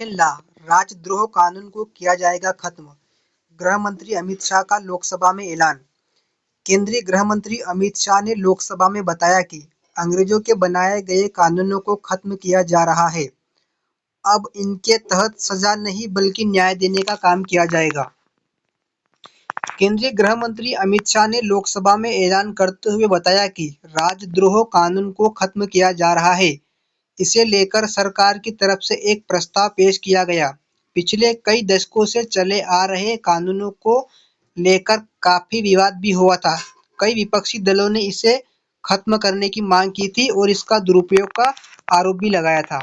ला राजद्रोह कानून को किया जाएगा खत्म। गृह मंत्री अमित शाह का लोकसभा में ऐलान। केंद्रीय गृह मंत्री अमित शाह ने लोकसभा में बताया कि अंग्रेजों के बनाए गए कानूनों को खत्म किया जा रहा है। अब इनके तहत सजा नहीं बल्कि न्याय देने का काम किया जाएगा। केंद्रीय गृह मंत्री अमित शाह ने लोकसभा में ऐलान करते हुए बताया कि राजद्रोह कानून को खत्म किया जा रहा है। इसे लेकर सरकार की तरफ से एक प्रस्ताव पेश किया गया। पिछले कई दशकों से चले आ रहे कानूनों को लेकर काफी विवाद भी हुआ था। कई विपक्षी दलों ने इसे खत्म करने की मांग की थी और इसका दुरुपयोग का आरोप भी लगाया था।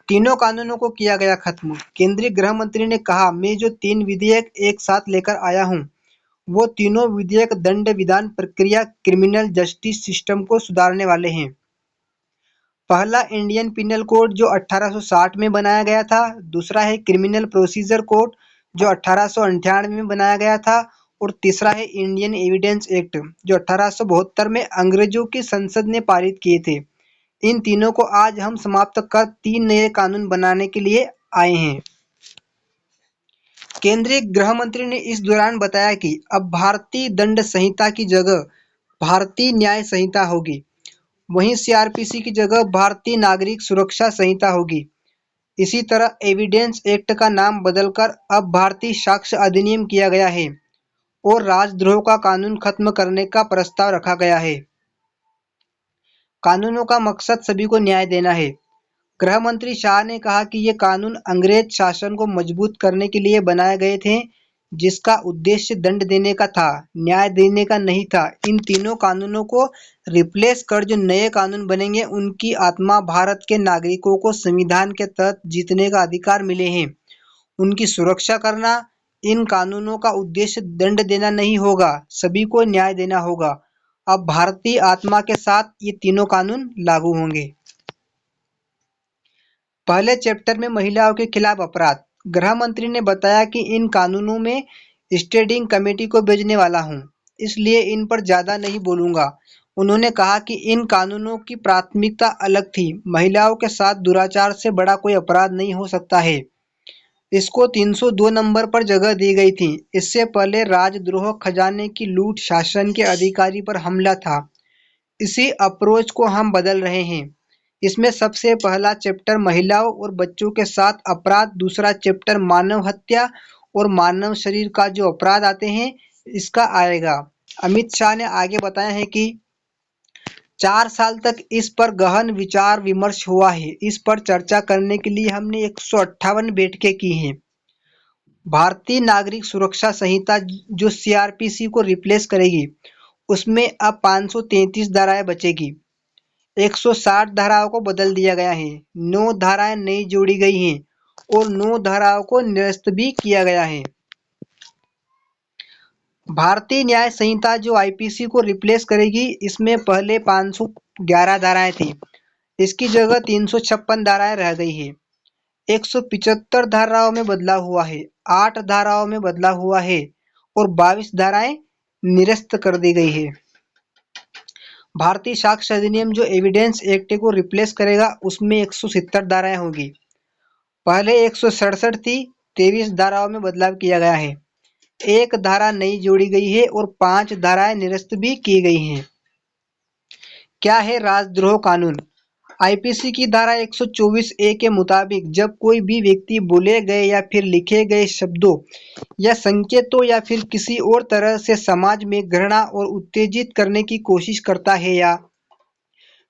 तीनों कानूनों को किया गया खत्म। केंद्रीय गृह मंत्री ने कहा, मैं जो 3 विधेयक एक साथ लेकर आया हूं, वो तीनों विधेयक दंड विधान प्रक्रिया क्रिमिनल जस्टिस सिस्टम को सुधारने वाले हैं। पहला इंडियन पिनल कोड जो 1860 में बनाया गया था। दूसरा है क्रिमिनल प्रोसीजर कोड जो 1898 में बनाया गया था। और तीसरा है इंडियन एविडेंस एक्ट जो 1872 में अंग्रेजों की संसद ने पारित किए थे। इन तीनों को आज हम समाप्त कर 3 नए कानून बनाने के लिए आए हैं। केंद्रीय गृह मंत्री ने इस दौरान बताया कि अब भारतीय दंड संहिता की जगह भारतीय न्याय संहिता होगी। वहीं सीआरपीसी की जगह भारतीय नागरिक सुरक्षा संहिता होगी। इसी तरह एविडेंस एक्ट का नाम बदलकर अब भारतीय साक्ष्य अधिनियम किया गया है और राजद्रोह का कानून खत्म करने का प्रस्ताव रखा गया है। कानूनों का मकसद सभी को न्याय देना है। गृह मंत्री शाह ने कहा कि ये कानून अंग्रेज शासन को मजबूत करने के लिए बनाए गए थे, जिसका उद्देश्य दंड देने का था, न्याय देने का नहीं था। इन तीनों कानूनों को रिप्लेस कर जो नए कानून बनेंगे, उनकी आत्मा भारत के नागरिकों को संविधान के तहत जीतने का अधिकार मिले हैं, उनकी सुरक्षा करना। इन कानूनों का उद्देश्य दंड देना नहीं होगा, सभी को न्याय देना होगा। अब भारतीय आत्मा के साथ ये तीनों कानून लागू होंगे। पहले चैप्टर में महिलाओं के खिलाफ अपराध। गृह मंत्री ने बताया कि इन कानूनों में स्टैंडिंग कमेटी को भेजने वाला हूं, इसलिए इन पर ज्यादा नहीं बोलूंगा। उन्होंने कहा कि इन कानूनों की प्राथमिकता अलग थी। महिलाओं के साथ दुराचार से बड़ा कोई अपराध नहीं हो सकता है। इसको 302 नंबर पर जगह दी गई थी। इससे पहले राजद्रोह, खजाने की लूट, शासन के अधिकारी पर हमला था। इसी अप्रोच को हम बदल रहे हैं। इसमें सबसे पहला चैप्टर महिलाओं और बच्चों के साथ अपराध, दूसरा चैप्टर मानव हत्या और मानव शरीर का जो अपराध आते हैं, इसका आएगा। अमित शाह ने आगे बताया है कि 4 साल तक इस पर गहन विचार विमर्श हुआ है। इस पर चर्चा करने के लिए हमने 158 बैठकें की हैं। भारतीय नागरिक सुरक्षा संहिता जो सीआरपीसी को रिप्लेस करेगी, उसमें अब 533 धाराएं बचेगी। 160 धाराओं को बदल दिया गया है, 9 धाराएं नई जोड़ी गई हैं और 9 धाराओं को निरस्त भी किया गया है। भारतीय न्याय संहिता जो आईपीसी को रिप्लेस करेगी, इसमें पहले 511 धाराएं थी, इसकी जगह 356 धाराएं रह गई है। 175 धाराओं में बदलाव हुआ है, 8 धाराओं में बदलाव हुआ है और 22 धाराएं निरस्त कर दी गई है। भारतीय साक्ष्य अधिनियम जो एविडेंस एक्ट को रिप्लेस करेगा, उसमें 170 धाराएं होगी। पहले 167 थी, 23 धाराओं में बदलाव किया गया है। 1 धारा नई जोड़ी गई है और 5 धाराएं निरस्त भी की गई हैं। क्या है राजद्रोह कानून? आईपीसी की धारा 124 ए के मुताबिक जब कोई भी व्यक्ति बोले गए या फिर लिखे गए शब्दों या संकेतों या फिर किसी और तरह से समाज में घृणा और उत्तेजित करने की कोशिश करता है या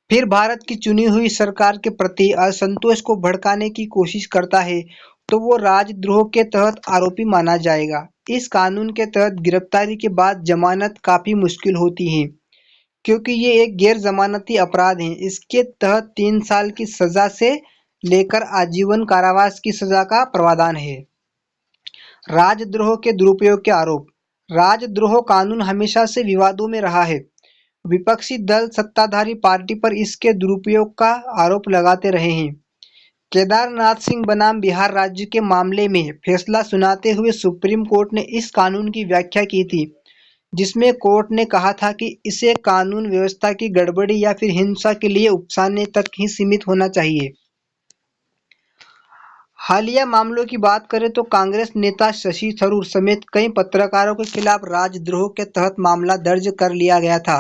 फिर भारत की चुनी हुई सरकार के प्रति असंतोष को भड़काने की कोशिश करता है, तो वो राजद्रोह के तहत आरोपी माना जाएगा। इस कानून के तहत गिरफ्तारी के बाद जमानत काफी मुश्किल होती है, क्योंकि ये एक गैर जमानती अपराध है। इसके तहत 3 साल की सजा से लेकर आजीवन कारावास की सजा का प्रावधान है। राजद्रोह के दुरुपयोग के आरोप। राजद्रोह कानून हमेशा से विवादों में रहा है। विपक्षी दल सत्ताधारी पार्टी पर इसके दुरुपयोग का आरोप लगाते रहे हैं। केदारनाथ सिंह बनाम बिहार राज्य के मामले में फैसला सुनाते हुए सुप्रीम कोर्ट ने इस कानून की व्याख्या की थी, जिसमें कोर्ट ने कहा था कि इसे कानून व्यवस्था की गड़बड़ी या फिर हिंसा के लिए उकसाने तक ही सीमित होना चाहिए। हालिया मामलों की बात करें तो कांग्रेस नेता शशि थरूर समेत कई पत्रकारों के खिलाफ राजद्रोह के तहत मामला दर्ज कर लिया गया था,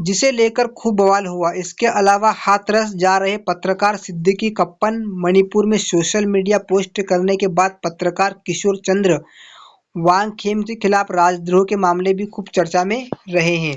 जिसे लेकर खूब बवाल हुआ। इसके अलावा हाथरस जा रहे पत्रकार सिद्दीकी कप्पन मणिपुर में सोशल मीडिया पोस्ट करने के बाद पत्रकार किशोर चंद्र वांगखेम के खिलाफ राजद्रोह के मामले भी खूब चर्चा में रहे हैं।